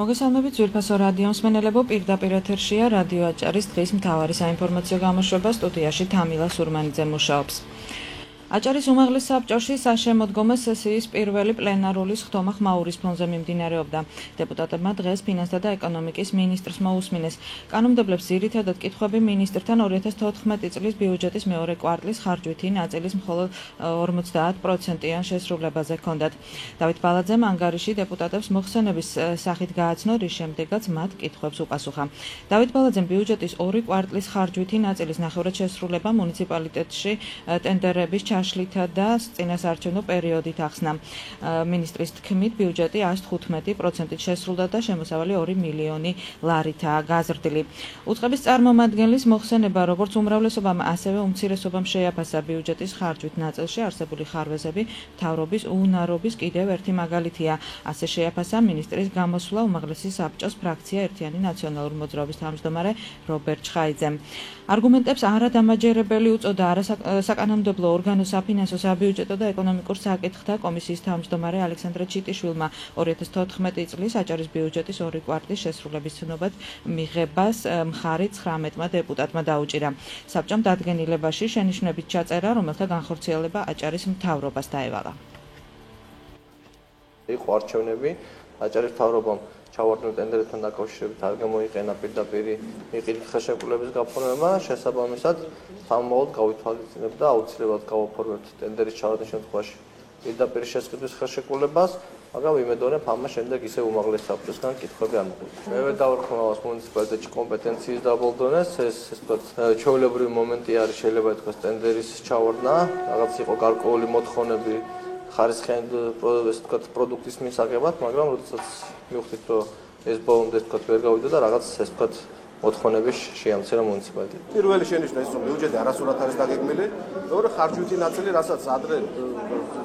მოგესალმებით ძვირფასო რადიო მსმენელებო, პირდაპირ ეთერშია რადიო აჭარის დღის მთავარი საინფორმაციო გამოშვება, სტუდიაში თამილა სურმანიძე მუშაობს. აჭარის უმაღლეს საბჭოში საშემოდგომო სესიის პირველი პლენარული სხდომა ხმაურის ფონზე მიმდინარეობდა. დეპუტატებმა დღეს ფინანსთა და ეკონომიკის მინისტრს მოусმინეს. კანონმდებლებს ძირითადად კითხვები მინისტრთან 2014 წლის ბიუჯეტის მეორე კვარტლის ხარჯვითი ნაწილის მხოლოდ 50%-იან შესრულებაზე ჰქონდათ. დავით ბალაძემ ანგარიში დეპუტატებს მოხსენების სახით გააცნო, რის შემდეგაც მათ კითხვებს უპასუხა. დავით ბალაძემ ბიუჯეტის ორი კვარტლის ხარჯვითი ნაწილის ნახევრად შესრულება მუნიციპალიტეტში ტენდერების ჩაშლითა და წინასაარჩევნო პერიოდით ახსნა. მინისტრის თქმით, ბიუჯეტი 115%-ით შესრულდა და შემოსავალი 2 მილიონი ლარითაა გაზრდილი. უწყების წარმომადგენლის მოხსენება, როგორც უმრავლესობამ, ასევე უმცირესობამ შეაფასა ბიუჯეტის ხარჯვით ნაწილში არსებული ხარვეზები მთავრობის უნარობის კიდევ ერთი მაგალითია. ასე შეაფასა მინისტრის გამოსვლა უმაღლესი საბჭოს ფრაქცია ერთიანი ნაციონალური მოძრაობის თავმჯდომარე რობერტ ჩხაიძემ. არგუმენტებს არადამაჯერებელი უწოდა საკანონმდებლო ორგანოს საფინანსო, საბიუჯეტო და ეკონომიკურ საკითხთა კომისიის თავმჯდომარე ალექსანდრე ჩიტიშვილმა 2014 წლის აჭარის ბიუჯეტის ორი კვარტლის შესრულების ცნობად მიღებას მხარი 19 დეპუტატმა დაუჭირა. საბჭომ დადგენილებაში შენიშვნებით ჩაწერა, რომელთა განხორციელება აჭარის მთავრობას დაევალა. იყო არჩევნები, აჭარის მთავრობამ ჩავარდნილ ტენდერებთან დაკავშირებით არ გამოიყენა პირდაპირ მიყიდვის ხელშეკრულების გაფორმება, შესაბამისად სამმაოდ გავითვალისწინებთ და აუცილებლად გავაფორმებთ ტენდერის ჩავარდნის შემთხვევაში პირდაპირ შესყიდვის ხელშეკრულებას, მაგრამ ვიმედოვნებ ამას შემდეგ ისე უმაღლეს საბჭოსგან კითხვები არ მოგვიყვება. მე ვერ დავარქმევავს მუნიციპალიტეტში კომპეტენციის დაბოლდონეს, ეს ვთქვათ, ჩვეულებრივი მომენტი არის, შეიძლება ითქვას ტენდერის ჩავარდნა, რაღაც იყო გარკვეული მოთხოვნები ხარისხიანი პროდუქტის მისაღებად, მაგრამ როდესაც მივხვდით, რომ ეს ბოლომდე ვერ გავიდა და რაღაც ეს მოთხოვნები შეამცირა მუნიციპალიტეტს. პირველი შენიშვნა ის, რომ ბიუჯეტი არასრულად არის დაგეგმილი, მეორე ხარჯვითი ნაწილი, რასაც ადრე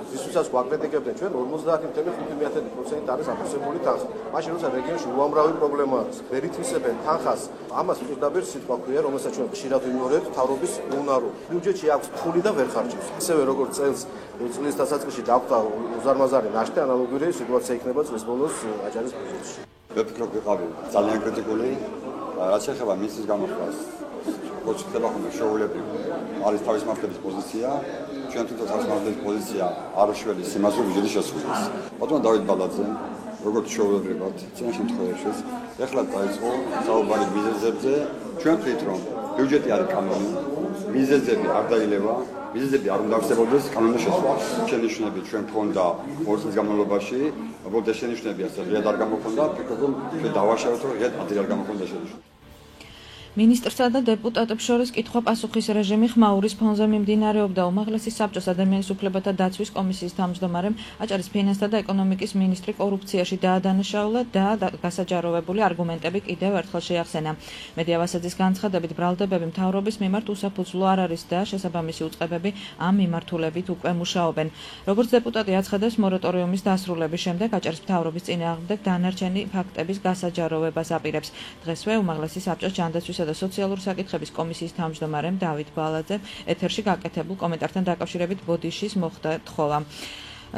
ვისაც გვაკრიტიკებდნენ ჩვენ 50.5% არის აფიქსირებული თანხა. მაშინ როცა რეგიონში უამრავი პრობლემა არის, ვერ ითვისებენ თანხას, ამას პირდაპირ სიტყვა ქვია, რომელსაც ჩვენ ხშირად ვიმეორებთ მთავრობის უნარო. ბიუჯეტში აქვს ფული და ვერ ხარჯავს. ისევე როგორც წლის დასაწყისში დაგვდა უზარმაზარი ნაშთი, ანალოგიური სიტუაცია იქნება წლის ბოლოს აჭარის ბიუჯეტში. ვფიქრობ, ვიყავი ძალიან კრიტიკული, რაც შეეხება მინისტრის გამოხმას. როგორც ხდება ხოლმე შეუულებრივი არის თავის მართლების პოზიცია, ჩვენ თვითონ თავის მართლების პოზიცია არ უშველის იმას, რომ ბიუჯეტი შესრულდეს. ბატონო დავით ბალაძემ, როგორც შეუულებრივად, წინა შემთხვევაში, ეხლა დაიწყო საუბარი მიზეზებზე, ჩვენ ვთქვით, რომ ბიუჯეტი არის კანონი, მიზეზები არ დაილევა, მიზეზები არ უნდა არსებობდეს კანონის შესრულებას. შენიშვნები ჩვენ მქონდა 2 წლის განმავლობაში, უბრალოდ შენიშვნები ასე ღიად არ გამოხონდა, ვფიქრობ, რომ ჩვენ დავაშავეთ, რომ ღიად ადრე არ გამოხონდა შენიშვნა. მინისტრსა და დეპუტატებს შორის კითხვა-პასუხის რეჟიმი ხმაურის ფონზე მიმდინარეობდა. უმაღლესი საბჭოს ადამიანის უფლებათა დაცვის კომისიის თავმჯდომარემ აჭარის ფინანსთა და ეკონომიკის მინისტრი კორუფციაში დაადანაშაულა და გასაჯაროვებული არგუმენტები კიდევ ერთხელ შეახსენა. მედია ვასაძის განცხადებით, ბრალდებები მთავრობის მიმართ უსაფუძვლო არ არის და შესაბამისი უწყებები ამ მიმართულებით უკვე მუშაობენ. როგორც დეპუტატი აცხადებს, მორატორიუმის დასრულების შემდეგ აჭარის მთავრობის წინააღმდეგ დანარჩენი ფაქტების გასაჯაროვებას აპირებს. დღესვე უმაღლესი საბჭოს ჯანდაცვის და სოციალური საკითხების კომისიის თავმჯდომარემ დავით ბალაძემ ეთერში გაკეთებულ კომენტართან დაკავშირებით ბოდიშის მოხდა თხოვა.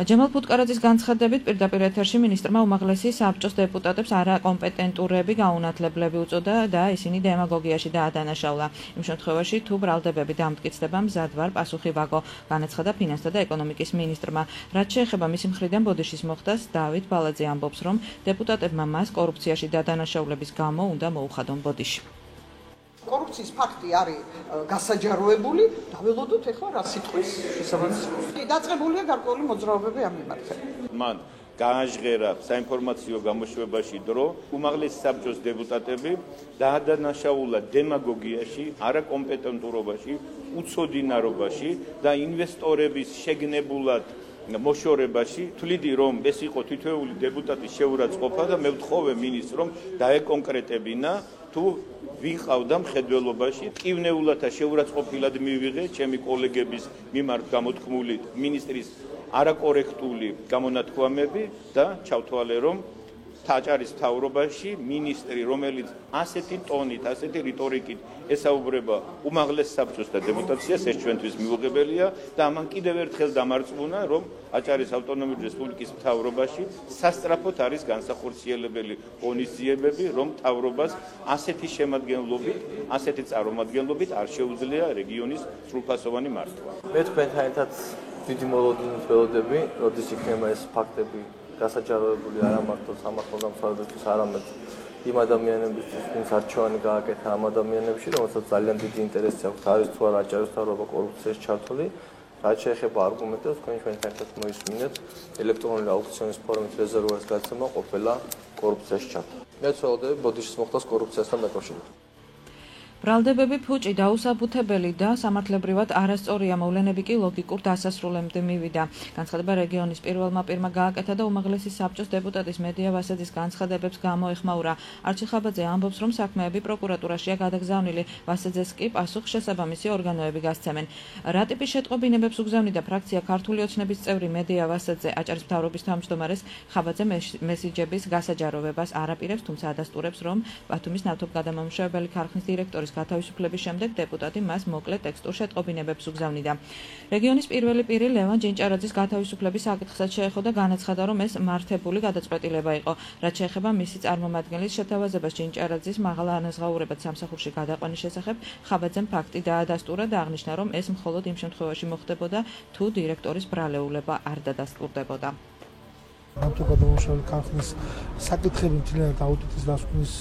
ჯემალ ფუტკარაძის განცხადებით, პირდაპირ ეთერში მინისტრმა უმაღლესი საბჭოს დეპუტატებს არაკომპეტენტურები, გაუნათლებლები უწოდა და ისინი დემაგოგიაში დაადანაშაულა. იმ შემთხვევაში, თუ ბრალდებები დამტკიცდება, მზად ვარ პასუხი ვაგო, განაცხადა ფინანსთა და ეკონომიკის მინისტრმა. რაც შეეხება მისი მხრიდან ბოდიშის მოხდას, დავით ბალაძე ამბობს, რომ დეპუტატებმა მას კორუფციაში დადანაშაულების გამო უნდა მოუხადონ ბოდიში. კორუფციის ფაქტი არის გასაჯაროებული, დაველოდოთ ახლა რა სიტყვის შესაბამისად. დაწყებულია გარკვეული მოძრაობები ამ მიმართულებით. მან გააჟღერა საინფორმაციო გამოშვებაში დრო, უმაღლესი საბჭოს დეპუტატები დაადანაშაულა დემაგოგიაში, არაკომპეტენტურობაში, უცოდინარობაში და ინვესტორების შეგნებულად მოშორებაში. თვლიდი, რომ ეს იყო თითოეული დეპუტატის შეურაცხყოფა და მე ვთხოვე მინისტრს, რომ დაეკონკრეტებინა თუ ვინ ყავდა მხედველობაში, ტკივნეულათა შეურაცხყოფილად მივიღე ჩემი კოლეგების მიმართ გამოთქმული მინისტრის არაკორექტული გამონათქვამები და ჩავთვალე, რომ აჭარის მთავრობაში მინისტრი, რომელიც ასეთი ტონით, ასეთი რიტორიკით ესაუბრება უმაღლეს საბჭოს და დეპუტაციას, ეს ჩვენთვის მიუღებელია და ამან კიდევ ერთხელ დამარწმუნა, რომ აჭარის ავტონომიური რესპუბლიკის მთავრობაში სასწრაფოდ არის განსახორციელებელი ღონისძიებები, რომ მთავრობას ასეთი შემადგენლობით, ასეთი წარმომადგენლობით არ შეუძლია რეგიონის სრულფასოვანი მართვა. მე თქვენთან ერთად დიდი მოლოდინით ველოდები, როდის იქნება ეს ფაქტები გასაჯაროებული არა მარტო სამართალ დამცველებისთვის, არამედ იმ ადამიანებისთვის, ვინც არჩევანი გააკეთა ამ ადამიანებში, რომელსაც ძალიან დიდი ინტერესი აქვთ, არის თუ არა აჭარის მთავრობა კორუფციაში ჩართული. რაც შეეხება არგუმენტებს, თქვენ ჩვენთან ერთად მოისმინეთ ელექტრონული აუქციონის ფორმით რეზერვუარის გაცემა ყოფილა კორუფციაში ჩართული. მე ვცდილობდი ბოდიშის მოხდას კორუფციასთან დაკავშირებით. ბრალდებები ფუჭი დაუსაბუთებელი და სამართლებრივად არასწორია მოვლენები კი ლოგიკურ დასასრულამდე მივიდა. განცხადება რეგიონის პირველმა პირმა გააკეთა და უმაღლესი საბჭოს დეპუტატის მედია ვასაძის განცხადებებს გამოეხმაურა. არჩილ ხაბაძე ამბობს, რომ საქმეები პროკურატურაშია გადაგზავნილი, ვასაძეს კი პასუხშესაბამისი ორგანოები გასცემენ. რა ტიპის შეტყობინებებს უგზავნიდა ფრაქცია ქართული ოცნების წევრი მედია ვასაძე აჭარის მთავრობის თავმჯდომარეს, ხაბაძე მესიჯების გასაჯაროვებას არ აპირებს, თუმცა ადასტურებს, რომ ბათუმის ნავთობგადამამუშავებელი ქარხნის დირექტორის გათავისუფლების შემდეგ დეპუტატი მას მოკლე ტექსტურ შეტყობინებებს უგზავნიდა. რეგიონის პირველი პირი ლევან ჯინჭარაძის გათავისუფლების საკითხსაც შეეხო და განაცხადა, რომ ეს მართებული გადაწყვეტილება იყო. რაც შეეხება მისი წარმომადგენლის შეთავაზებას ჯინჭარაძის მაღლა ანაზღაურებად სამსახურში გადაყვანის შესახებ, ხაბაძემ ფაქტი დაადასტურა და აღნიშნა, რომ ეს მხოლოდ იმ შემთხვევაში მოხდებოდა, თუ დირექტორის ბრალეულობა არ დადასტურდებოდა. ნავთობგადამამუშავებელი ქარხნის საკითხები მთლიანად აუდიტის დასკვნის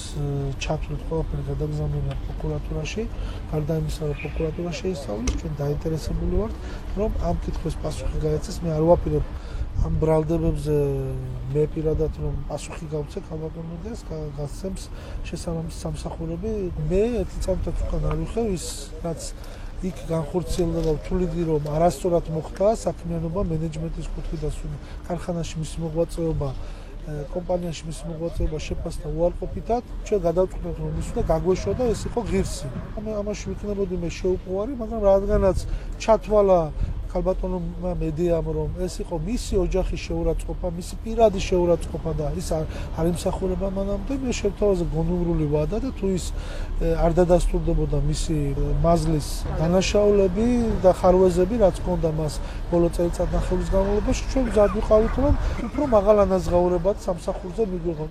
ჩათვლით ყველაფერი გადაგზავნილია პროკურატურაში. გარდა იმისა, რომ პროკურატურა შეისწავლის, ჩვენ დაინტერესებული ვართ, რომ ამ კითხვას პასუხი გაეცეს. მე არ ვაპირებ ამ ბრალდებებზე მე პირადად რომ პასუხი გავცე ქალბატონობას გასცემს შესაბამისი სამსახურები. მე ერთი წამით უკან არ ვიხევ ის რაც იქ განხორციელდა და ვთვლიდი რომ არასწორად მოხდა საქმიანობა მენეჯმენტის კუთხიდან ქარხანაში მისი მოღვაწეობა კომპანიაში მისი მოღვაწეობა შეფასდა უარყოფითად ჩვენ გადავწყვეტთ რომ ის უნდა გაგვეშვა და ეს იყო ღირსი. ამაში ვიქნებოდი მე შეუპოვარი, მაგრამ რადგანაც ჩათვალა ქალბატონმა მედიამ რომ ეს იყო მისი ოჯახის შეურაცხყოფა, მისი პირადი შეურაცხყოფა და ის არ იმსახურება მანამდე, მე შევთავაზე გონივრული ვადა და თუ ის არ დადასტურდებოდა მისი მაზლის დანაშაულები და ხარვეზები, რაც ჰქონდა მას ბოლო წელიწადნახევრის განმავლობაში, ჩვენ მზად ვიყავით რომ უფრო მაღალ ანაზღაურებად სამსახურზე მიგვიღო.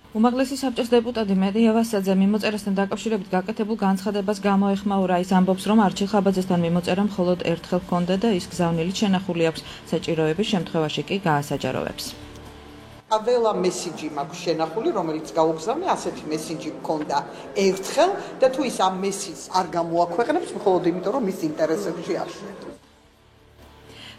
უმაღლესი საბჭოს დეპუტატი მედია ვასაძე მიმოწერასთან დაკავშირებით გაკეთებულ განცხადებას გამოეხმაურა. ის ამბობს, რომ არჩილ ხაბაძესთან მიმოწერა მხოლოდ ერთხელ ჰქონდა და ის გზავნილი შენახული აქვს. საჭიროების შემთხვევაში კი გაასაჯაროვებს. ყველა მესიჯი მაქვს შენახული, რომელიც გაუგზავნე, ასეთი მესიჯი მქონდა ერთხელ და თუ ის ამ მესიჯს არ გამოაქვეყნებს, მხოლოდ იმიტომ, რომ მის ინტერესებში არ შედგება.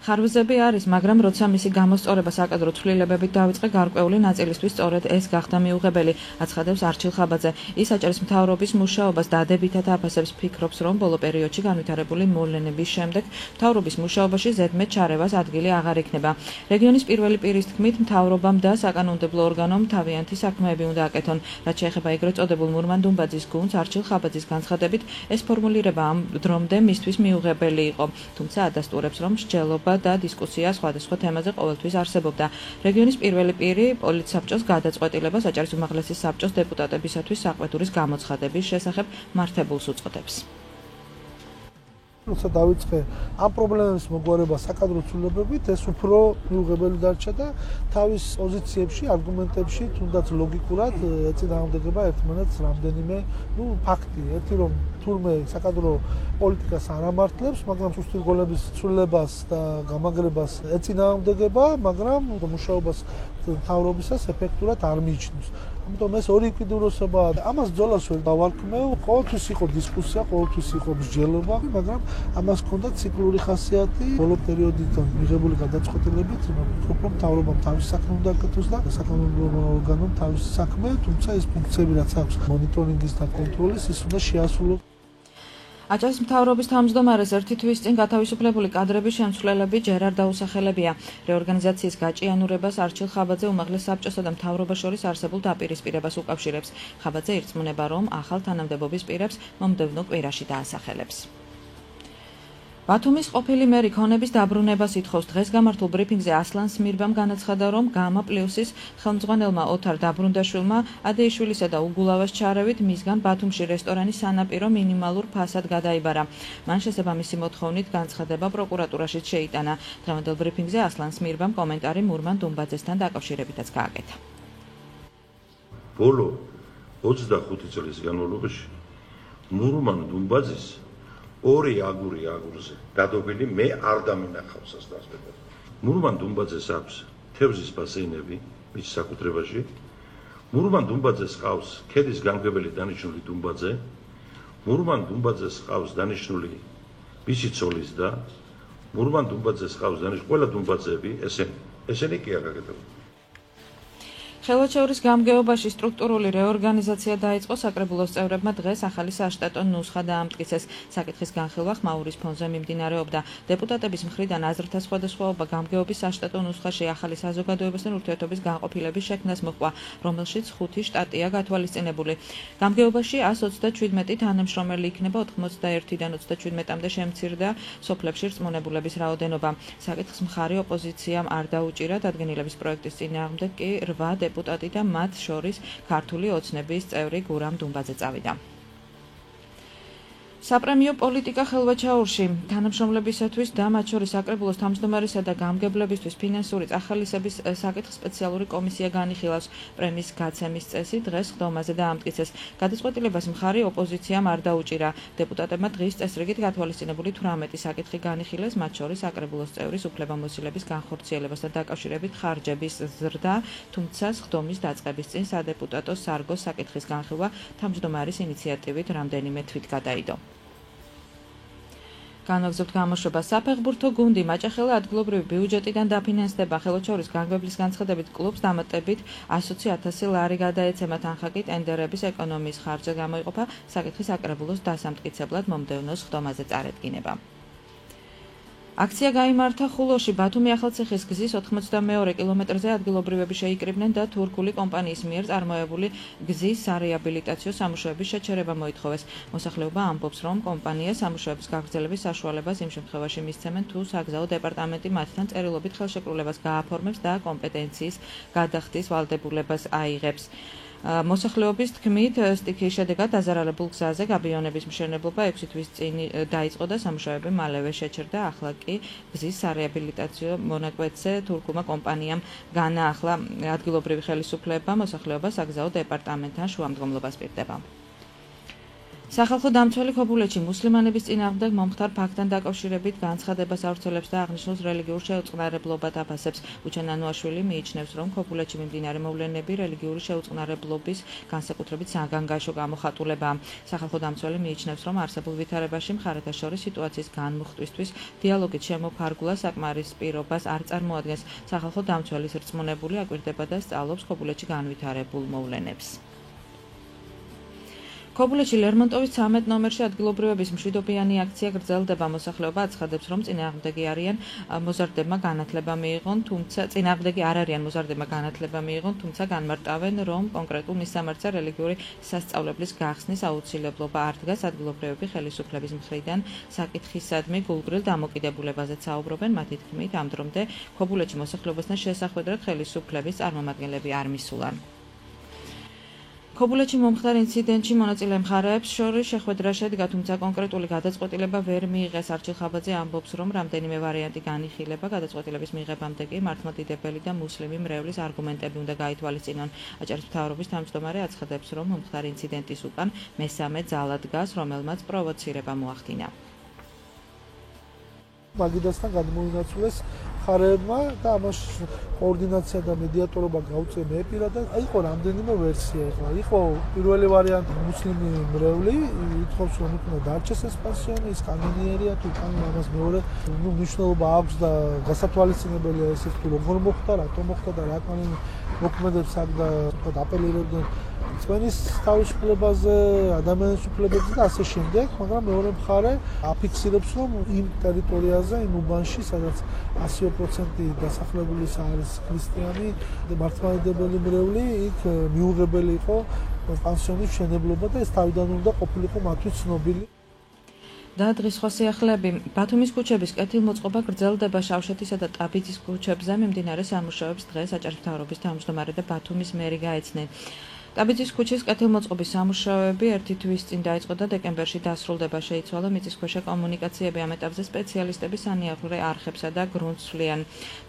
ხარვეზები არის, მაგრამ როცა მისი გამოსწორება საკადრო ცვლილებებით დაიწყე, გარკვეული ნაწილისთვის სწორედ ეს გახდა მიუღებელი, აცხადებს არჩილ ხაბაძე. ის აჭარის მთავრობის მუშაობას დადებითად აფასებს, ფიქრობს, რომ ბოლო პერიოდში განვითარებული მოვლენების შემდეგ მთავრობის მუშაობაში ზედმეტ ჩარევას ადგილი აღარ იქნება. რეგიონის პირველი პირის თქმით, მთავრობამ და საკანონმდებლო ორგანომ თავიანთი საქმეები უნდა აკეთონ. რაც შეეხება ეგრეთ წოდებულ მურმან-დუმბაძის გუნდს, არჩილ ხაბაძის განცხადებით, ეს ფორმულირება ამ დრომდე მისთვის მიუღებელი იყო, თუმცა ადასტურებს, რომ მსჯელობა და დისკუსია სხვადასხვა თემაზე ყოველთვის არსებობდა. რეგიონის პირველი პირი პოლიტსაბჭოს გადაწყვეტილებას აჭარის უმაღლესი საბჭოს დეპუტატებისათვის საყვედურის გამოცხადების შესახებ მართებულს უწოდებს. როცა დავიწყე ამ პრობლემების მოგვარება საკადრო ცვლილებებით, ეს უფრო მიუღებელი დარჩა და თავის პოზიციებში, არგუმენტებში, თუნდაც ლოგიკურად ეწინააღმდეგება ერთმანეთს რამდენიმე, ფაქტი, ერთი რომ თურმე საკადრო პოლიტიკას არ ამართლებს, მაგრამ სუსტი რგოლების ცვლილებას და გამაგრებას ეწინააღმდეგება, მაგრამ მუშაობას მთავრობისას ეფექტურად არ მიიჩნევს. ამიტომ ეს ორი უკიდურესობაა და ამას ბრძოლას ვერ დავარქმევ. ყოველთვის იყო დისკუსია, ყოველთვის იყო მსჯელობა, მაგრამ ამას ჰქონდა ციკლური ხასიათი. ბოლო პერიოდიდან მიღებული გადაწყვეტილებით, რომ მთავრობამ თავის საქმე უნდა აკეთოს და საკანონმდებლო ორგანომ თავის საქმე, თუმცა ეს ფუნქციები რაც აქვს მონიტორინგის და კონტროლის, ის უნდა შეასრულოს. აჭარის მთავრობის თავმჯდომარეს ერთი თვის წინ გათავისუფლებული კადრების შემცვლელები ჯერ არ დაუსახელებია. რეორგანიზაციის გაჭიანურებას არჩილ ხაბაძე უმაღლეს საბჭოსა და მთავრობას შორის არსებულ დაპირისპირებას უკავშირებს. ხაბაძე ირწმუნება, რომ ახალ თანამდებობის პირებს მომდევნო კვირაში დაასახელებს. ბათუმის ყოფილი მერი ქონების დაბრუნებას ითხოვს. დღეს გამართულ ბრიფინგზე ასლან სმირბამ განაცხადა, რომ გამა პლუსის ხელმძღვანელმა ოთარ დაბრუნდაშვილმა ადეიშვილისა და უგულავას ჩარევით მისგან ბათუმში რესტორანის სანაპირო მინიმალურ ფასად გადაიბარა. მან შესაბამისი მოთხოვნით განცხადება პროკურატურაშიც შეიტანა. დღევანდელ ბრიფინგზე ასლან სმირბამ კომენტარი მურმან დუმბაძესთან დაკავშირებითაც გააკეთა. ბოლო 25 წლის განმავლობაში მურმან დუმბაძის ორი აგური აგურზე დადობილი მე არ დამინახავს ასდასვეტად. მურმან დუმბაძეს აქვს თევზის ბასეინები მის საკუთრებაში. მურმან დუმბაძეს ყავს ქედის გამგებელი დანიშნული დუმბაძე. მურმან დუმბაძეს ყავს დანიშნული მისი ცოლის და მურმან დუმბაძეს ყავს დანიშნული ყველა დუმბაძეები ესენი კი არ გაკეთებულა. ხელვაჩეურის გამგეობაში სტრუქტურული რეორგანიზაცია დაიწყო. საკრებულოს წევრებმა დღეს ახალი საშტატო ნუსხა დაამტკიცეს. საკითხის განხილვა ხმაურის ფონზე მიმდინარეობდა. დეპუტატების მხრიდან აზრთა სხვადასხვაობა გამგეობის საშტატო ნუსხაში ახალი საზოგადოებასთან ურთიერთობის განყოფილების შექმნას მოჰყვა, რომელშიც 5 შტატია გათვალისწინებული. გამგეობაში 127 თანამშრომელი იქნება, 81-დან 37-მდე შემცირდა სოფლებში რწმუნებულების რაოდენობა. საკითხს მხარი ოპოზიციამ არ დაუჭირა. დადგენილების პროექტის წინააღმდეგ კი 8 დეპუტატი და მათ შორის ქართული ოცნების წევრი გურამ დუმბაძე წავიდა. საპრემიო პოლიტიკა ხელვაჩაურში თანამშრომლებისათვის და მათ შორის საკრებულოს თავმჯდომარისა და გამგებლებისთვის ფინანსური წახალისების საკითხ სპეციალური კომისია განიხილავს. პრემიის გაცემის წესი დღეს ხდომაზე დაამტკიცეს. გადაწყვეტილებას მხარი ოპოზიციამ არ დაუჭირა. დეპუტატებმა დღის წესრიგით გათვალისწინებული 18 საკითხი განიხილეს, მათ შორის საკრებულოს წევრის უფლებამოსილების განხორციელებასთან დაკავშირებით ხარჯების ზრდა, თუმცა ხდომის დაწყების წინ სადეპუტატო სარგოს საკითხის განხილვა თავმჯდომარის ინიციატივით რამდენიმე თვით გადაიდო. განვაგრძობთ გამოშვებას. საფეხბურთო გუნდი მაჭახელა ადგილობრივი ბიუჯეტიდან დაფინანსდება. ხელვაჩეურის განმგებლის განცხადებით კლუბს დამატებით 120,000 ლარი გადაეცემა. თანხა კი ტენდერების ეკონომიის ხარჯზე გამოიყოფა. საკითხი საკრებულოს დასამტკიცებლად მომდევნოს ხდომაზე წარედგინება. აქცია გაიმართა ხულოში. ბათუმი ახალციხის გზის 92 კილომეტრზე ადგილობრივები შეიკრიბნენ და თურქული კომპანიის მიერ წარმოებული გზის სარეაბილიტაციო სამუშაოების შეჩერება მოითხოვეს. მოსახლეობა ამბობს, რომ კომპანია სამუშაოების გაგრძელების საშუალებას იმ შემთხვევაში მისცემენ, თუ საგზაო დეპარტამენტი მათთან წერილობით ხელშეკრულებას გააფორმებს და კომპეტენციის გადახდის ვალდებულებას აიღებს. მოსახლეობის თქმით, სტიქიის შედეგად დაზარალებულ გზაზე გაბიონების მშენებლობა 6 თვის წინ დაიწყო და სამუშაოები მალევე შეჩერდა. ახლა კი გზის სარეაბილიტაციო მონაკვეთზე თურქულმა კომპანიამ განაახლა. ადგილობრივი ხელისუფლება მოსახლეობა საგზაო დეპარტამენტთან შუამდგომლობას პირდება. სახალხო დამცველი ქობულეთში მუსლიმანების წინააღმდეგ მომხდარ ფაქტთან დაკავშირებით განცხადებას ავრცელებს და აღნიშნავს რელიგიურ შეუწყნარებლობად აფასებს. უჩანანუაშვილი მიიჩნევს, რომ ქობულეთში მიმდინარე მოვლენები რელიგიური შეუწყნარებლობის განსაკუთრებით საგანგაშო გამოხატულებაა. სახალხო დამცველი მიიჩნევს, რომ არსებულ ვითარებაში მხარეთა შორის სიტუაციის განმუხტვისთვის დიალოგით შემოფარგლა საკმარისპირობას არ წარმოადგენს. სახალხო დამცველის რწმუნებული აკვირდება და სწავლობს ქობულეთში განვითარებულ მოვლენებს. ქობულეთში ლერმონტოვის 13 ნომერში ადგილობრივების მშვიდობიანი აქცია გრძელდება. მოსახლეობა აცხადებს, რომ წინააღმდეგი არ არიან მოზარდებმა განათლება მიიღონ, თუმცა განმარტავენ, რომ კონკრეტულ მისამართზე რელიგიური სასწავლებლის გახსნის აუცილებლობა არ დგას. ადგილობრივები ხელისუფლების მხრიდან საკითხისადმი გულგრილ დამოკიდებულებაზე საუბრობენ. მათი თქმით, ამ დრომდე ქობულეთში მოსახლეობასთან შესახვედრად ხელისუფლების წარმომადგენლები არ მისულან. ქობულეთში მომხდარ ინციდენტში მონაწილე მხარეებს შორის შეხვედრა შედგა, თუმცა კონკრეტული გადაწყვეტილება ვერ მიიღეს. არჩილ ხაბაძე ამბობს, რომ რამდენიმე ვარიანტი განიხილება. გადაწყვეტილების მიღებამდე კი მართლმადიდებელი და მუსლიმი მრევლის არგუმენტები უნდა გაითვალისწინონ. აჭარის მთავრობის თავმჯდომარე აცხადებს, რომ მომხდარ ინციდენტის უკან მესამე ძალა დგას, რომელმაც პროვოცირება მოახდინა. მაგიდასთან გადმოინაცვლეს მხარეებმა და ამას კოორდინაცია და მედიატორობა გაუწია მე პირადად. იყო რამდენიმე ვერსია. იყო პირველი ვარიანტი მუსლიმი მრევლი ითხოვს, რომ იქნა დარჩეს ეს პანსიონი, ის კანონიერია თუ კანონი ამას მეორე მნიშვნელობა აქვს და გასათვალისწინებელია ესეც თუ როგორ მოხდა, რატომ მოხდა და რა კანონი მოქმედებს აქ და აპელირებდნენ წვენის თავისუფლებაზე, ადამიანის უფლებებზე და ასე შემდეგ, მაგრამ მეორე მხარე აფიქსირებს, რომ იმ ტერიტორიაზე, იმ უბანში, სადაც 100% დასახლებული არის ქრისტიანი და მართლმადიდებელი მრევლი, იქ მიუღებელი იყო პანსიონის მშენებლობა და ეს თავიდან უნდა ყოფილიყო მათთვის ცნობილი. და დღის სხვა სიახლეები. ბათუმის ქუჩების კეთილმოწყობა გრძელდება შავშეთისა და ტაბიძის ქუჩებზე მიმდინარე სამუშაოებს დღეს აჭარის მთავრობის თავმჯდომარე და ბათუმის მერი გაეცნენ. ტაბიძის ქუჩის კეთილმოწყობის სამუშაოები ერთი თვის წინ დაიწყო და დეკემბერში დასრულდება შეიცვალა მიწისქვეშა კომუნიკაციები. ამ ეტაპზე სპეციალისტები სანიაღვრე არხებსა და გრუნტს ცვლიან.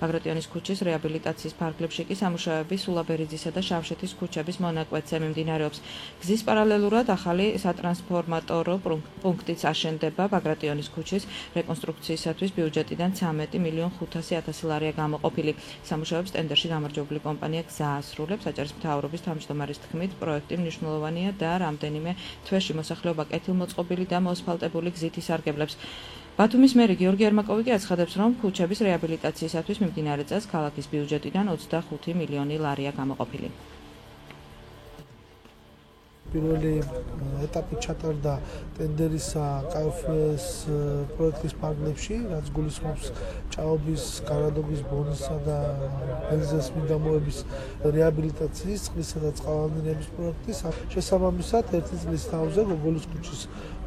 ბაგრატიონის ქუჩის რეაბილიტაციის ფარგლებში კი სამუშაოები სულაბერიძისა და შავშეთის ქუჩების მონაკვეთზე მიმდინარეობს. გზის პარალელურად ახალი სატრანსფორმატორო პუნქტიც აშენდება. ბაგრატიონის ქუჩის რეკონსტრუქციისათვის ბიუჯეტიდან 13.500.000 ლარია გამოყოფილი. სამუშაოებს ტენდერში გამარჯვებული კომპანია გზა ასრულებს. აჭარის მთავრობის თავმჯდომარის თქმით, პროექტი მნიშვნელოვანია და რამდენიმე თვეში მოსახლეობა კეთილმოწყობილი და მოსფალტებული გზით ისარგებლებს. ბათუმის მერი გიორგი ერმაკოვი კი აცხადებს, რომ ქუჩების რეაბილიტაციისათვის მიმდინარე წელს ქალაქის ბიუჯეტიდან 25 მილიონი ლარია გამოყოფილი. პირველი ეტაპი ჩატარდა ტენდერისა KFS პროექტის ფარგლებში, რაც გულისხმობს ჭაობის, გარადობის, ბონისა და ბენზინის მიდამოების რეაბილიტაციის, წყლისა და წყალვარდნილების პროექტის. შესაბამისად, ერთი წლის თავზე გოგოლის ქუჩის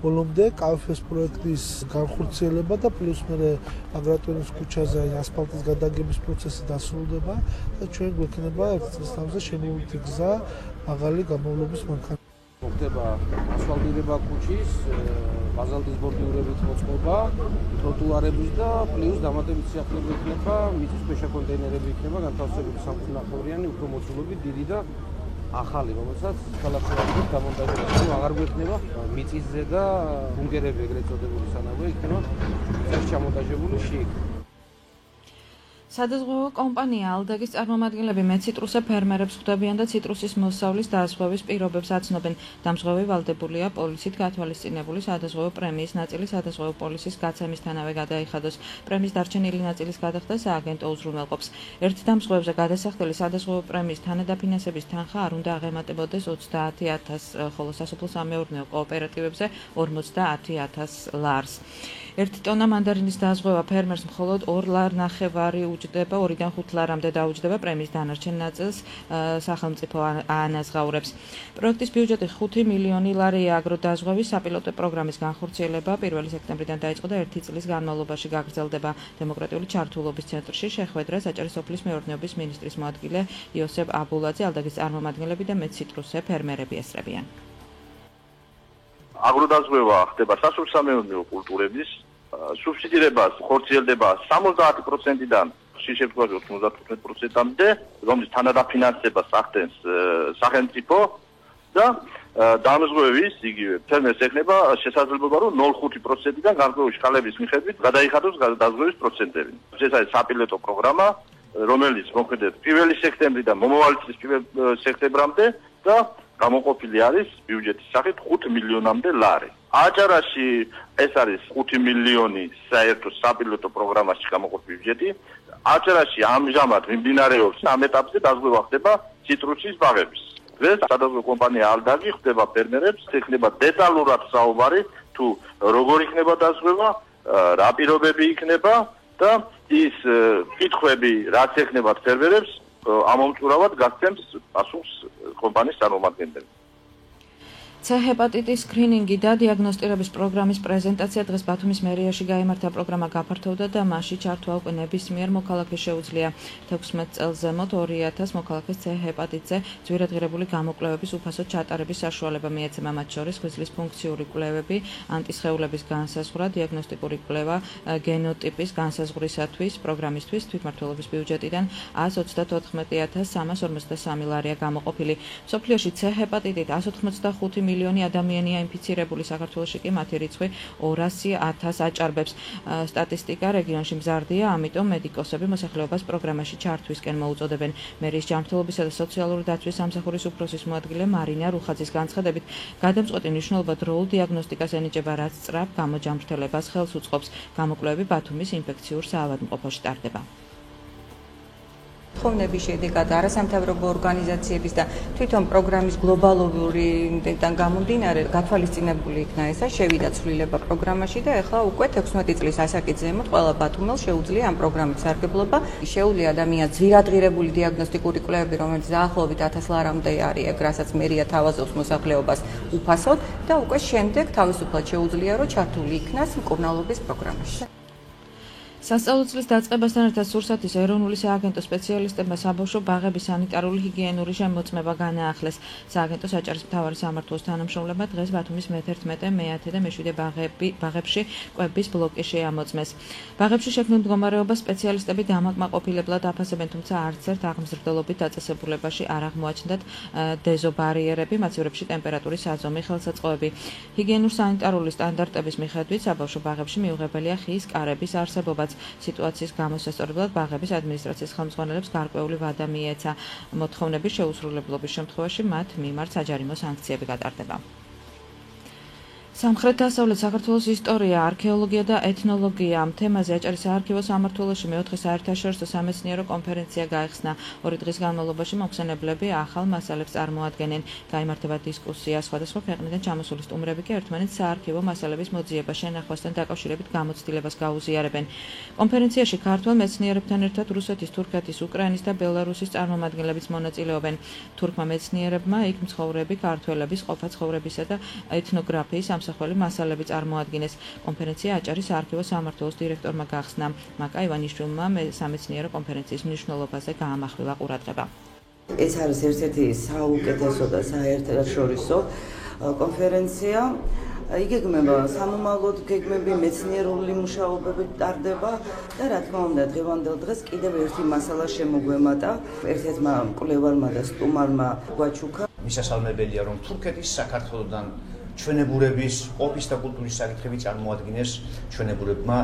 ბოლომდე KFS პროექტის განხორციელება და პლუს მერე ბაგრატიონის ქუჩაზე ასფალტის გადაგების პროცესი დასრულდება და ჩვენ გვექნება ერთი წლის თავზე შემოვლითი გზა მაღალი გამოვლობის მანქანით. ხდება ასფალტირება ქუჩის, ბაზალტის ბორდიურებით მოწყობა, ტროტუარების და პლუს დამატებით სიახლეები იქნება, მიწისქვეშა კონტეინერები იქნება, განთავსებული სამკურნალოვანი, უფრო მოცულობით დიდი და ახალი, რომელსაც ქალაქში დამონტაჟება, აღარ გვექნება მიწისზე და ბუნკერები ეგრეთ წოდებული სანავე იქნება ჩამონტაჟებული შიგ. სადაზღვევო კომპანია ალდაგის წარმომადგენლები მეციტრუსე ფერმერებს ხვდებიან და ციტრუსის მოსავლის დაზღვევის პირობებს აცნობენ. დამზღვევი ვალდებულია პოლიცით გათვალისწინებული სადაზღვევო პრემიის ნაწილი სადაზღვევო პოლიცის გაცემისთანავე გადაიხადოს. პრემიის დარჩენილი ნაწილის გადახდა სააგენტო უზრუნველყოფს. ერთ დამზღვევზე გადასახდელი სადაზღვევო პრემიის თანადაფინანსების თანხა არ უნდა აღემატებოდეს 30.000, ხოლო სასოფლო-სამეურნეო კოოპერატივებზე 50.000 ლარს. 1 ტონა მანდარინის დაზღვევა ფერმერს მხოლოდ 2 ლარ-ნახევარი უჯდება, 2-დან 5 ლარამდე დაუჯდება. პრემიის დანარჩენ ნაწილს სახელმწიფო ანაზღაურებს. პროექტის ბიუჯეტი 5 მილიონი ლარია. აგროდაზღვევის საპილოტო პროგრამის განხორციელება 1 სექტემბრიდან დაიწყო და 1 წლის განმავლობაში გაგრძელდება. დემოკრატიული ჩართულობის ცენტრში შეხვედრას აჭარის სოფლის მეურნეობის მინისტრის მოადგილე იოსებ აბულაძე, ალდაგის წარმომადგენლები და მეციტრუსე ფერმერები ესწრებიან. აგროდაზღვევა ხდება სასოფლო-სამეურნეო კულტურების სუბსიდირებას ხორციელდება 70%-დან შეშეფრთხილად 95%-მდე, რომლის თანადაფინანსებას ახდენს სახელმწიფო და დამზღვევის იგივე ფერმერს ეკნება შესაძლებლობა, რომ 0.5%-დან გარკვეული შკალების მიხედვით გადაიხადოს დაზღვევის პროცენტები. ეს არის საპილოტო პროგრამა, რომელიც მოქმედებს 1 სექტემბრიდან მომავალი წლის 1 სექტემბრამდე და გამოყოფილი არის ბიუჯეტის სახით 5 მილიონამდე ლარი. აჭარაში ეს არის 5 მილიონი საერთო საპილოტო პროგრამაში გამოყოფილი ბიუჯეტი. აჭარაში ამჟამად მიმდინარეობს ამ ეტაპზე დაზღვევა ხდება ციტრუსის ბაღების. დღეს სადაზღვევო კომპანია ალდაგი ხდება ფერმერებს, ეხება დეტალურად საუბარი თუ როგორ იქნება დაზღვევა, რა პირობები იქნება და ის კითხვები რაც ეხნებათ ფერმერებს ამომწურავად გასცემს პასუხს კომპანიის წარმომადგენლები. C ჰეპატიტის სკრინინგი და დიაგნოსტირების პროგრამის პრეზენტაცია დღეს ბათუმის მერიაში გაიმართა. პროგრამა გაფართოვდა და მასში ჩართვა უკვე ნებისმიერ მოქალაქეს შეუძლია. 16 წელს ზემოთ 2000 მოქალაქეს C ჰეპატიტზე ძვირადღირებული გამოკვლევების უფასოდ ჩატარების საშუალება მიეცემა, მათ შორის ღვიძლის ფუნქციური კვლევები, ანტისხეულების განსაზღვრა, დიაგნოსტიკური კვლევა გენოტიპის განსაზღვრისათვის. პროგრამისთვის თვითმმართველობის ბიუჯეტიდან 194.353 ლარია გამოყოფილი. მსოფლიოში C ჰეპატიტით 185 მილიონი ადამიანია ინფიცირებული, საქართველოში კი მათი რიცხვი 200.000 აჭარბებს. სტატისტიკა რეგიონში მზარდია, ამიტომ მედიკოსები მოსახლეობას პროგრამაში ჩართვისკენ მოუწოდებენ. მერის ჯანმრთელობისა და სოციალური დაცვის სამსახურის უფროსის მოადგილე მარინა რუხაძის განცხადებით, გადამწყვეტი მნიშვნელობა დროულ დიაგნოსტიკას ენიჭება, რაც სწრაფ გამოჯამრთელებას ხელს უწყობს. გამოკვლევები ბათუმის ინფექციურ საავადმყოფოში ტარდება. მოთხოვნების შედეგად არასამთავრობო ორგანიზაციების და თვითონ პროგრამის გლობალურიდან გამომდინარე გათვალისწინებული იქნა ესა შევიდა ცვლილება პროგრამაში და ეხლა უკვე 16 წლის ასაკից ზემოთ ყველა ბათუმელს შეუძლია ამ პროგრამის სარგებლობა. შეუძლია ადამიანს ძვირადღირებული დიაგნოსტიკური კვლევები, რომელიც დაახლოებით 1000 ლარამდე არის, ეგ რასაც მერია თავაზობს მოსახლეობას უფასოდ და უკვე შემდეგ თავისუფლად შეუძლია რომ ჩართული იქნას მკურნალობის პროგრამაში. სასწავლო წლის დაწყებასთან ერთად სურსათის ეროვნული სააგენტო სპეციალისტებმა საბავშვო ბაღების სანიტარული ჰიგიენური შემოწმება განაახლეს. სააგენტოს აჭარის მთავარი სამმართველოს თანამშრომლებმა დღეს ბათუმის მე-11, მე-10 და მე-7 ბაღებში კვების ბლოკი შეამოწმეს. ბაღებში შექმნილ მდგომარეობას სპეციალისტები დამაკმაყოფილებლად აფასებენ, თუმცა არც ერთ აღმზრდელობით დაწესებულებაში არ აღმოაჩნდათ დეზობარიერები, მაცევრებში ტემპერატურის საზომი, ხელსაწყოები. ჰიგიენურ-სანიტარული სტანდარტების მიხედვით საბავშვო ბაღებში მიუღებელია ხის კარების არსებობაც. სიტუაციის გამოსასწორებლად ბაღების ადმინისტრაციის ხელმძღვანელებს გარკვეული ვადა მიეცა. მოთხოვნების შეუსრულებლობის შემთხვევაში მათ მიმართ საჯარიმო სანქციები გატარდება. სამხრეთ-დასავლეთ საქართველოს ისტორია, არქეოლოგია და ეთნოლოგია ამ თემაზე აჭარის საარქივო სამმართველოში მე-4 საერთაშორისო სამეცნიერო კონფერენცია გაიხსნა. 2 დღის განმავლობაში მოხსენებლები ახალ მასალებს წარმოადგენენ. გაიმართება დისკუსია, სხვადასხვა ქვეყნიდან ჩამოსული სტუმრები კი ერთმანეთს საარქივო მასალების მოძიება, შენახვასთან დაკავშირებით გამოცდილებას გაუზიარებენ. კონფერენციაში ქართველ მეცნიერებთან ერთად რუსეთის, თურქეთის, უკრაინის და ბელარუსის წარმომადგენლებიც მონაწილეობენ. თურქმა მეცნიერებმა იქ მცხოვრები ქართველების ყოფა ცხოვრებისა და ეთნოგრაფიის სამსახველი მასალები წარმოადგინეს. კონფერენცია აჭარის საარქივო სამმართველოს დირექტორმა გახსნა. მაკა ივანიშვილმა სამეცნიერო კონფერენციის მნიშვნელობაზე გაამახვილა ყურადღება. ეს არის ერთ-ერთი საუკეთესო და საერთაშორისო კონფერენცია. იგეგმება სამომავლოდ გეგმები, მეცნიერული მუშაობები ტარდება და რა თქმა უნდა დღევანდელ დღეს კიდევ ერთი მასალა შემოგვემატა. ერთ-ერთმა მკვლევარმა და სტუმარმა გვაჩუქა. მისასალმებელია რომ თურქეთის საქართველოსთან ჩვენებურების ყოფის და კულტურის საკითხები წარმოადგენს ჩვენებურებმა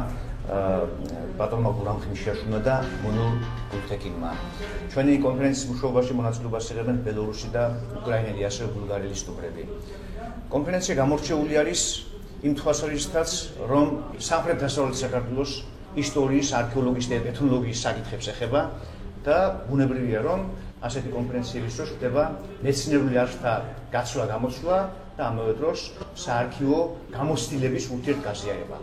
ბატონმა გურამ ხიმშიაშვილმა და მონურ გულთექინმა. ჩვენი კონფერენციის მუშაობაში მონაწილეობას იღებენ ბელორუსი და უკრაინელი, ასევე ბულგარელი სტუმრები. კონფერენცია გამორჩეული არის იმ თვალსაზრისითაც, რომ სამხრეთ-დასავლეთ საქართველოს ისტორიის, არქეოლოგიის და ეთნოლოგიის საკითხებს ეხება და ბუნებრივია, რომ ასეთი კონფერენციების დროს ხდება მეცნიერული არხთა გაცვლა-გამოცვლა და ამავე დროს საარქივო გამოცდილების ურთიერთგაზიარება.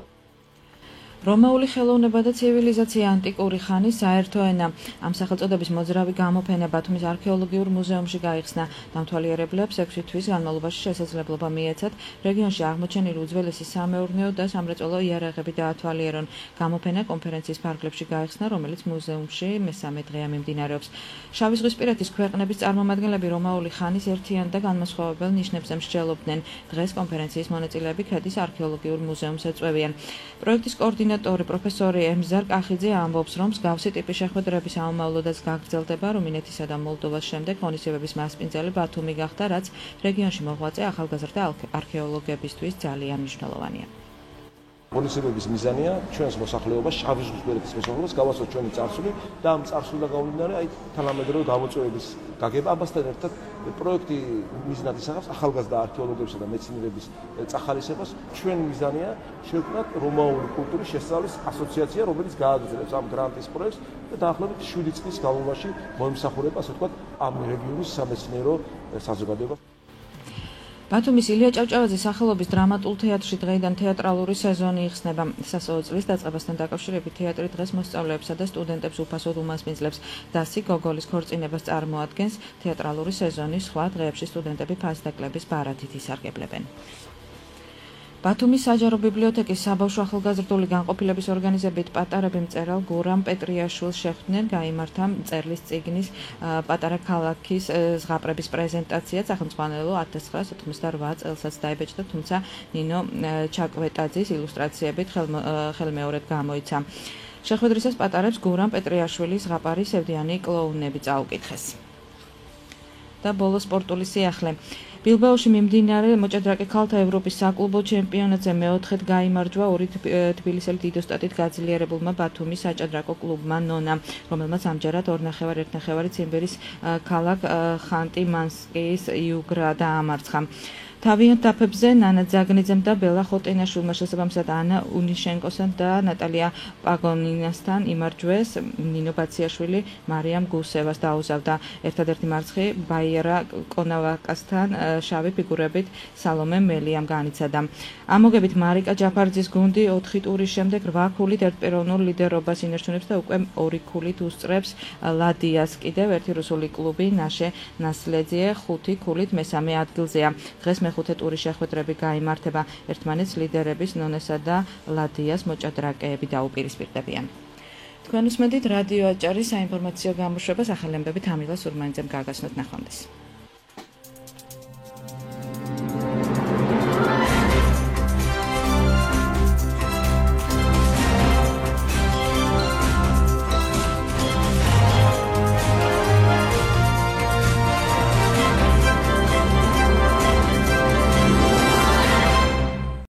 რომაული ხელოვნება და ცივილიზაცია ანტიკური ხანის საერთო ენა. ამ სახელწოდების მოძრავი გამოფენა ბათუმის არქეოლოგიურ მუზეუმში გაიხსნა. დამთვალიერებლებს 6 თვის განმავლობაში შესაძლებლობა მიეცათ რეგიონში აღმოჩენილი უძველესი სამეურნეო და სამრეწველო იარაღები დაათვალიერონ. გამოფენა კონფერენციის ფარგლებში გაიხსნა, რომელიც მუზეუმში მესამე დღეა მიმდინარეობს. შავიზღვისპირეთის ქვეყნების წარმომადგენლები რომაული ხანის ერთიან და განმასხვავებელ ნიშნებზე მსჯელობდნენ. დღეს კონფერენციის მონაწილეები ქედის არქეოლოგიურ მუზეუმს ეწვევიან. პროექტის კოორდინატორი პროფესორი ემზარ კახიძე ამბობს, რომ მსგავსი ტიპის შეხვედრების ამომავლოდაც გაგრძელდება რუმინეთისა და მოლდოვას შემდეგ ღონისძიებების მასპინძელი ბათუმი გახდა, რაც რეგიონში მოღვაწე ახალგაზრდა არქეოლოგებისთვის ძალიან მნიშვნელოვანია. ღონისძიებების მიზანია ჩვენს მოსახლეობას, შავიზღვისპირეთის მოსახლეობას გავასწოროთ ჩვენი წარსული და ამ წარსულიდან გამომდინარე აი თანამედროვე გამოწვევების გაგება. ამასთან ერთად პროექტი მიზნად ისახავს ახალგაზრდა არქეოლოგებისა და მეცნიერების წახალისებას. ჩვენი მიზანია შევქმნათ რომაული კულტურის შესწავლის ასოციაცია, რომელიც გააგრძელებს ამ გრანტის პროექტს და დაახლოებით 7 წლის განმავლობაში მოიმსახურება, ასე ვთქვათ, ამ რეგიონის სამეცნიერო საზოგადოებას. ბათუმის ილია ჭავჭავაძის სახელობის დრამატულ თეატრში დღეიდან თეატრალური სეზონი იხსნება. სასწავლო წლის დაწყებასთან დაკავშირებით თეატრი დღეს მოსწავლეებსა და სტუდენტებს უფასოდ უმასპინძლებს. დასი გოგოლის ქორწინებას წარმოადგენს. თეატრალური სეზონის სხვა დღეებში სტუდენტები ფასდაკლების ბარათით ისარგებლებენ. ბათუმის საჯარო ბიბლიოთეკის საბავშვო ახალგაზრდული განყოფილების ორგანიზებით პატარები მწერალ გურამ პეტრიაშვილს შეხვდნენ. გაიმართა მწერლის წიგნის პატარა ქალაქის ზღაპრების პრეზენტაცია. სახელმძღვანელო 1988 წელსაც დაიბეჭდა, თუმცა ნინო ჩაკვეტაძის ილუსტრაციებით ხელმეორედ გამოიცა. შეხვედრისას პატარებს გურამ პეტრიაშვილის ზღაპარის სევდიანი კლოუნები წაუკითხეს. და ბოლო სპორტული სიახლე. ბილბაოში მიმდინარე მოჭადრაკე ქალთა ევროპის საკლუბო ჩემპიონატზე მე-4-ად გაიმარჯვა ორი თბილისელი დიდოსტატით გაძლიერებულმა ბათუმის საჭადრაკო კლუბმა ნონა, რომელმაც ამჯერად 2-1 ციმბირის ქალაქ ხანტი-მანსკის იუგრა დაამარცხა. თავიანთ დაფებზე ნანა ძაგნიძემ და ბელა ხოტენაშვილმა შესაბამისად ანა უნიშენკოსთან და ნატალია პაგონინასთან იმარჯვეს. ნინო ბაციაშვილი მარიამ გუსევას დაუზავდა. ერთადერთი მარცხი ბაიერა კონავაკასთან შავი ფიგურებით სალომე მელიამ განიცადა. ამოგებით მარიკა ჯაფარძის გუნდი 4 ტურის შემდეგ 8 ქულით ერთპიროვნულ ლიდერობას ინარჩუნებს და უკვე 2 ქულით უსწრებს ლადიას. კიდევ ერთი რუსული კლუბი ნაშე ნასლედიე 5 ქულით მესამე ადგილზეა. დღეს მეხუთე ტურის შეხვედრები გაიმართება. ერთმანეთს ლიდერების ნონესა და ლადიას მოჭადრაკეები დაუპირისპირდებიან. თქვენ უსმენთ რადიო აჭარის საინფორმაციო გამოშვებას ახალი ამბებით თამილა სურმანიძემ გაგაცნოთ ნახვამდის.